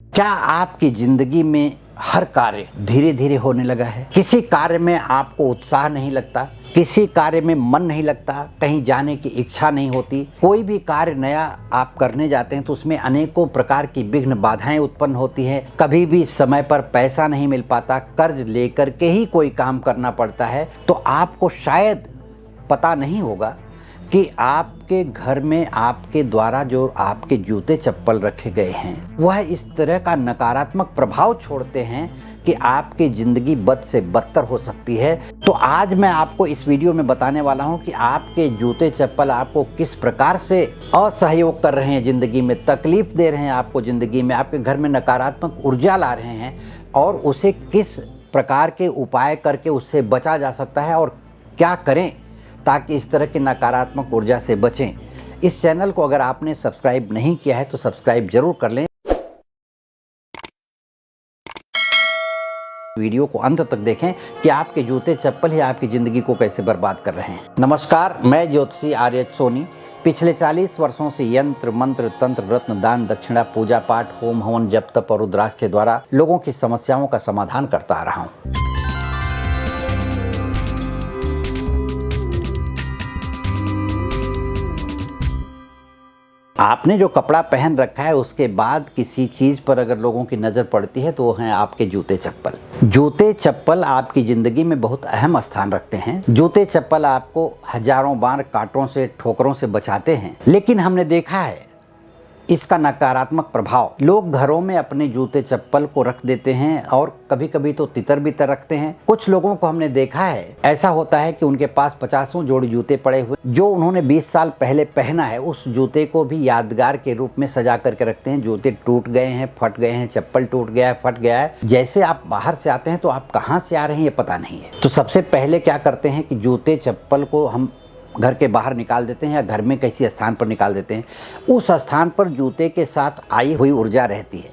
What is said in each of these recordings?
क्या आपकी जिंदगी में हर कार्य धीरे धीरे होने लगा है? किसी कार्य में आपको उत्साह नहीं लगता, किसी कार्य में मन नहीं लगता, कहीं जाने की इच्छा नहीं होती। कोई भी कार्य नया आप करने जाते हैं तो उसमें अनेकों प्रकार की विघ्न बाधाएं उत्पन्न होती हैं। कभी भी समय पर पैसा नहीं मिल पाता, कर्ज लेकर के ही कोई काम करना पड़ता है। तो आपको शायद पता नहीं होगा कि आपके घर में आपके द्वारा जो आपके जूते चप्पल रखे गए हैं वह इस तरह का नकारात्मक प्रभाव छोड़ते हैं कि आपकी ज़िंदगी बद से बदतर हो सकती है। तो आज मैं आपको इस वीडियो में बताने वाला हूं कि आपके जूते चप्पल आपको किस प्रकार से असहयोग कर रहे हैं, ज़िंदगी में तकलीफ दे रहे हैं, आपको ज़िंदगी में आपके घर में नकारात्मक ऊर्जा ला रहे हैं और उसे किस प्रकार के उपाय करके उससे बचा जा सकता है और क्या करें ताकि इस तरह की नकारात्मक ऊर्जा से बचें। इस चैनल को अगर आपने सब्सक्राइब नहीं किया है तो सब्सक्राइब जरूर कर लें। वीडियो को अंत तक देखें कि आपके जूते चप्पल ही आपकी ज़िंदगी को कैसे बर्बाद कर रहे हैं। नमस्कार, मैं ज्योतिषी आर्यच सोनी पिछले 40 वर्षों से यंत्र मंत्र तंत्र रत्न दान दक्षिणा पूजा पाठ होम हवन जप तप और रुद्राक्ष के द्वारा लोगों की समस्याओं का समाधान करता आ रहा हूँ। आपने जो कपड़ा पहन रखा है उसके बाद किसी चीज़ पर अगर लोगों की नज़र पड़ती है तो वो हैं आपके जूते चप्पल। जूते चप्पल आपकी ज़िंदगी में बहुत अहम स्थान रखते हैं। जूते चप्पल आपको हजारों बार कांटों से ठोकरों से बचाते हैं, लेकिन हमने देखा है इसका नकारात्मक प्रभाव। लोग घरों में अपने जूते चप्पल को रख देते हैं और कभी कभी तो तितर बितर रखते हैं। कुछ लोगों को हमने देखा है ऐसा होता है कि उनके पास 50 जोड़ी जूते पड़े हुए जो उन्होंने 20 साल पहले पहना है, उस जूते को भी यादगार के रूप में सजा करके रखते हैं। जूते टूट गए हैं, फट गए हैं, चप्पल टूट गया है, फट गया है, जैसे आप बाहर से आते हैं तो आप कहाँ से आ रहे हैं ये पता नहीं है। तो सबसे पहले क्या करते हैं कि जूते चप्पल को हम घर के बाहर निकाल देते हैं या घर में किसी स्थान पर निकाल देते हैं। उस स्थान पर जूते के साथ आई हुई ऊर्जा रहती है।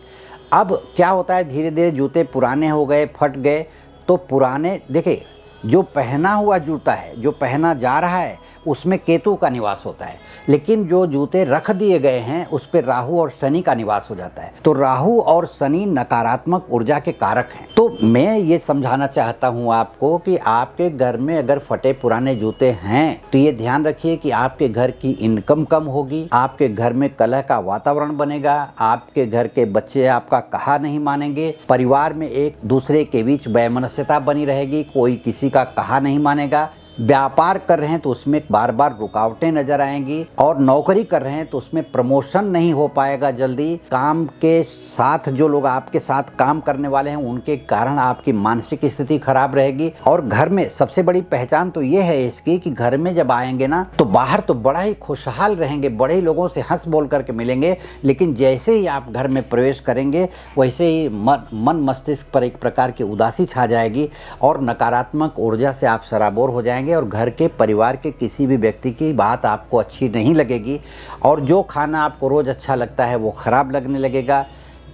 अब क्या होता है, धीरे धीरे जूते पुराने हो गए, फट गए, तो पुराने देखिए जो पहना हुआ जूता है, जो पहना जा रहा है, उसमें केतु का निवास होता है, लेकिन जो जूते रख दिए गए हैं उस पर राहु और शनि का निवास हो जाता है। तो राहु और शनि नकारात्मक ऊर्जा के कारक हैं। तो मैं ये समझाना चाहता हूँ आपको कि आपके घर में अगर फटे पुराने जूते हैं तो ये ध्यान रखिए कि आपके घर की इनकम कम होगी, आपके घर में कलह का वातावरण बनेगा, आपके घर के बच्चे आपका कहा नहीं मानेंगे, परिवार में एक दूसरे के बीच वैमनस्यता बनी रहेगी, कोई किसी का कहा नहीं मानेगा। व्यापार कर रहे हैं तो उसमें बार बार रुकावटें नजर आएंगी और नौकरी कर रहे हैं तो उसमें प्रमोशन नहीं हो पाएगा जल्दी। काम के साथ जो लोग आपके साथ काम करने वाले हैं उनके कारण आपकी मानसिक स्थिति खराब रहेगी। और घर में सबसे बड़ी पहचान तो ये है इसकी कि घर में जब आएंगे ना तो बाहर तो बड़ा ही खुशहाल रहेंगे, बड़े ही लोगों से हंस बोल करके मिलेंगे, लेकिन जैसे ही आप घर में प्रवेश करेंगे वैसे ही मन मस्तिष्क पर एक प्रकार की उदासी छा जाएगी और नकारात्मक ऊर्जा से आप सराबोर हो जाएंगे और घर के परिवार के किसी भी व्यक्ति की बात आपको अच्छी नहीं लगेगी और जो खाना आपको रोज़ अच्छा लगता है वो खराब लगने लगेगा।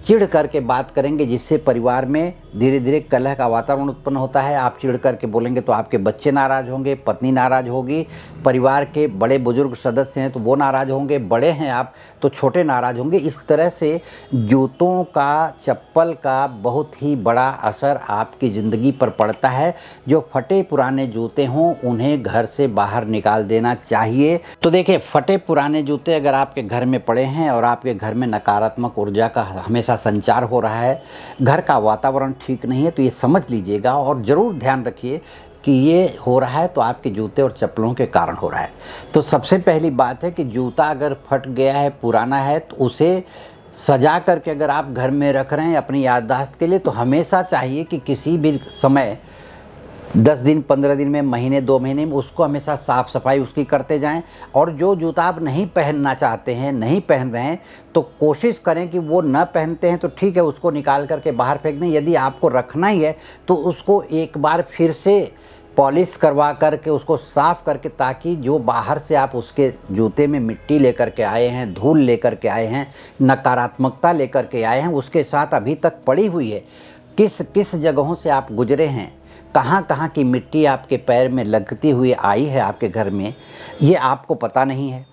चिढ़ करके बात करेंगे जिससे परिवार में धीरे धीरे कलह का वातावरण उत्पन्न होता है। आप चिढ़ करके बोलेंगे तो आपके बच्चे नाराज़ होंगे, पत्नी नाराज़ होगी, परिवार के बड़े बुजुर्ग सदस्य हैं तो वो नाराज़ होंगे, बड़े हैं आप तो छोटे नाराज़ होंगे। इस तरह से जूतों का, चप्पल का बहुत ही बड़ा असर आपकी ज़िंदगी पर पड़ता है। जो फटे पुराने जूते हों उन्हें घर से बाहर निकाल देना चाहिए। तो देखिए, फटे पुराने जूते अगर आपके घर में पड़े हैं और आपके घर में नकारात्मक ऊर्जा का हमेशा संचार हो रहा है, घर का वातावरण ठीक नहीं है, तो ये समझ लीजिएगा और ज़रूर ध्यान रखिए कि ये हो रहा है तो आपके जूते और चप्पलों के कारण हो रहा है। तो सबसे पहली बात है कि जूता अगर फट गया है, पुराना है, तो उसे सजा करके अगर आप घर में रख रहे हैं अपनी याददाश्त के लिए तो हमेशा चाहिए कि किसी भी समय 10 दिन 15 दिन में, महीने 2 महीने में उसको हमेशा साफ़ सफाई उसकी करते जाएं। और जो जूता आप नहीं पहनना चाहते हैं, नहीं पहन रहे हैं, तो कोशिश करें कि वो न पहनते हैं तो ठीक है, उसको निकाल करके बाहर फेंक दें। यदि आपको रखना ही है तो उसको एक बार फिर से पॉलिश करवा करके उसको साफ़ करके, ताकि जो बाहर से आप उसके जूते में मिट्टी लेकर के आए हैं, धूल लेकर के आए हैं, नकारात्मकता लेकर के आए हैं, उसके साथ अभी तक पड़ी हुई है, किस किस जगहों से आप गुजरे हैं, कहाँ कहाँ की मिट्टी आपके पैर में लगती हुई आई है आपके घर में, ये आपको पता नहीं है।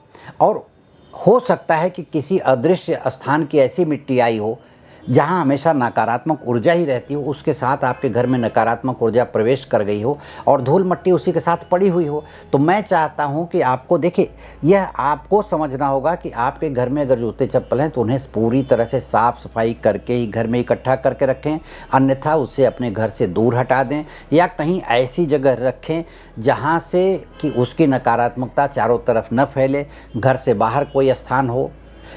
और हो सकता है कि किसी अदृश्य स्थान की ऐसी मिट्टी आई हो जहाँ हमेशा नकारात्मक ऊर्जा ही रहती हो, उसके साथ आपके घर में नकारात्मक ऊर्जा प्रवेश कर गई हो और धूल मिट्टी उसी के साथ पड़ी हुई हो, तो मैं चाहता हूँ कि आपको देखिए, यह आपको समझना होगा कि आपके घर में अगर जूते चप्पल हैं तो उन्हें पूरी तरह से साफ़ सफाई करके ही घर में इकट्ठा करके रखें, अन्यथा उसे अपने घर से दूर हटा दें या कहीं ऐसी जगह रखें जहाँ से कि उसकी नकारात्मकता चारों तरफ न फैले। घर से बाहर कोई स्थान हो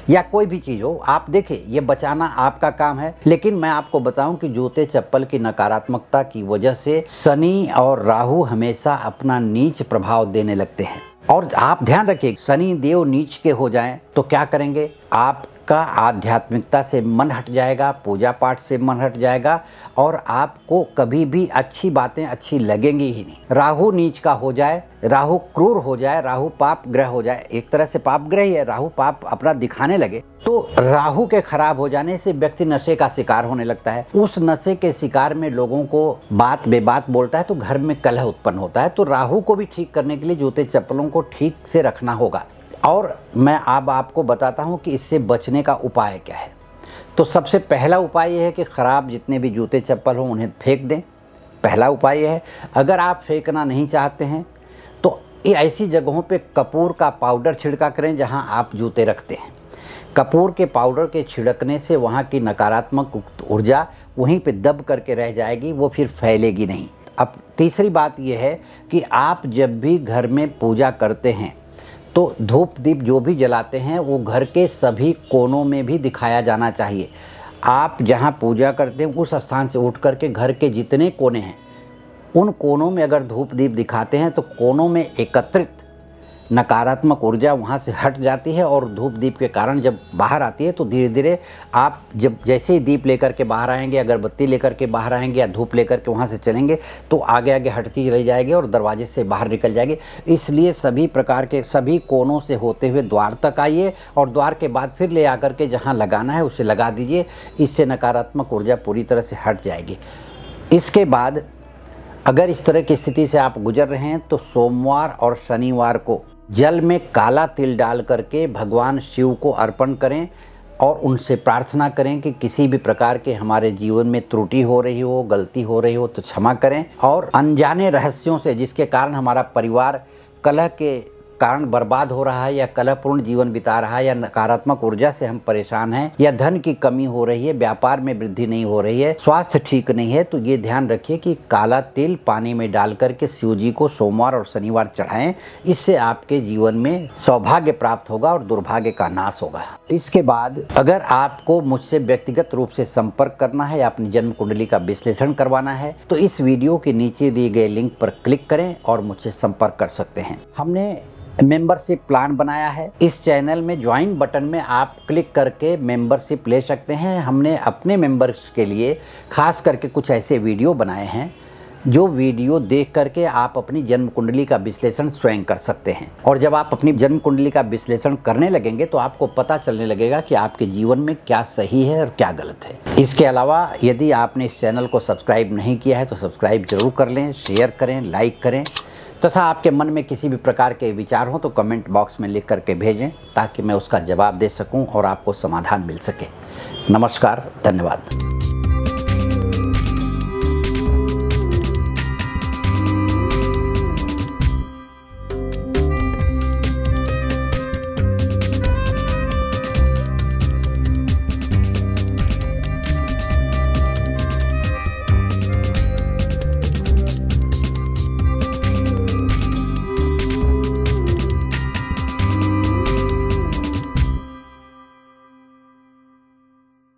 या कोई भी चीज़ हो, आप देखिए, ये बचाना आपका काम है। लेकिन मैं आपको बताऊं कि जूते चप्पल की नकारात्मकता की वजह से शनि और राहु हमेशा अपना नीच प्रभाव देने लगते हैं। और आप ध्यान रखिए, शनि देव नीच के हो जाएं तो क्या करेंगे, आपका आध्यात्मिकता से मन हट जाएगा, पूजा पाठ से मन हट जाएगा और आपको कभी भी अच्छी बातें अच्छी लगेंगी ही नहीं। राहु नीच का हो जाए, राहु क्रूर हो जाए, राहु पाप ग्रह हो जाए, एक तरह से पाप ग्रह ही है, राहु पाप अपना दिखाने लगे, तो राहु के खराब हो जाने से व्यक्ति नशे का शिकार होने लगता है। उस नशे के शिकार में लोगों को बात बेबात बोलता है तो घर में कलह उत्पन्न होता है। तो राहु को भी ठीक करने के लिए जूते चप्पलों को ठीक से रखना होगा। और मैं अब आपको बताता हूँ कि इससे बचने का उपाय क्या है। तो सबसे पहला उपाय यह है कि ख़राब जितने भी जूते चप्पल हों उन्हें फेंक दें। पहला उपाय यह है। अगर आप फेंकना नहीं चाहते हैं तो ऐसी जगहों पे कपूर का पाउडर छिड़का करें जहां आप जूते रखते हैं। कपूर के पाउडर के छिड़कने से वहां की नकारात्मक ऊर्जा वहीं पे दब करके रह जाएगी, वो फिर फैलेगी नहीं। अब तीसरी बात यह है कि आप जब भी घर में पूजा करते हैं तो धूप दीप जो भी जलाते हैं वो घर के सभी कोनों में भी दिखाया जाना चाहिए। आप जहां पूजा करते हैं उस स्थान से उठ करके घर के जितने कोने हैं उन कोनों में अगर धूप दीप दिखाते हैं तो कोनों में एकत्रित नकारात्मक ऊर्जा वहाँ से हट जाती है और धूप दीप के कारण जब बाहर आती है तो धीरे धीरे आप जब जैसे ही दीप लेकर के बाहर आएंगे, अगरबत्ती लेकर के बाहर आएंगे या धूप लेकर के वहाँ से चलेंगे तो आगे आगे हटती रह जाएगी और दरवाजे से बाहर निकल जाएगी। इसलिए सभी प्रकार के सभी कोनों से होते हुए द्वार तक आइए और द्वार के बाद फिर ले आकर के जहाँ लगाना है उसे लगा दीजिए। इससे नकारात्मक ऊर्जा पूरी तरह से हट जाएगी। इसके बाद अगर इस तरह की स्थिति से आप गुजर रहे हैं तो सोमवार और शनिवार को जल में काला तिल डाल करके भगवान शिव को अर्पण करें और उनसे प्रार्थना करें कि किसी भी प्रकार के हमारे जीवन में त्रुटि हो रही हो, गलती हो रही हो तो क्षमा करें। और अनजाने रहस्यों से जिसके कारण हमारा परिवार कलह के कारण बर्बाद हो रहा है या कलहपूर्ण जीवन बिता रहा है या नकारात्मक ऊर्जा से हम परेशान हैं या धन की कमी हो रही है, व्यापार में वृद्धि नहीं हो रही है, स्वास्थ्य ठीक नहीं है, तो ये ध्यान रखिए कि काला तिल पानी में डाल करके शिव जी को सोमवार और शनिवार चढ़ाएं। इससे आपके जीवन में सौभाग्य प्राप्त होगा और दुर्भाग्य का नाश होगा। इसके बाद अगर आपको मुझसे व्यक्तिगत रूप से संपर्क करना है या अपनी जन्म कुंडली का विश्लेषण करवाना है तो इस वीडियो के नीचे दिए गए लिंक पर क्लिक करें और मुझसे संपर्क कर सकते हैं। हमने मेंबरशिप प्लान बनाया है। इस चैनल में ज्वाइन बटन में आप क्लिक करके मेंबरशिप ले सकते हैं। हमने अपने मेंबर्स के लिए खास करके कुछ ऐसे वीडियो बनाए हैं जो वीडियो देख करके आप अपनी जन्म कुंडली का विश्लेषण स्वयं कर सकते हैं। और जब आप अपनी जन्म कुंडली का विश्लेषण करने लगेंगे तो आपको पता चलने लगेगा कि आपके जीवन में क्या सही है और क्या गलत है। इसके अलावा यदि आपने इस चैनल को सब्सक्राइब नहीं किया है तो सब्सक्राइब जरूर कर लें, शेयर करें, लाइक करें तथा आपके मन में किसी भी प्रकार के विचार हो तो कमेंट बॉक्स में लिख करके भेजें ताकि मैं उसका जवाब दे सकूं और आपको समाधान मिल सके। नमस्कार, धन्यवाद।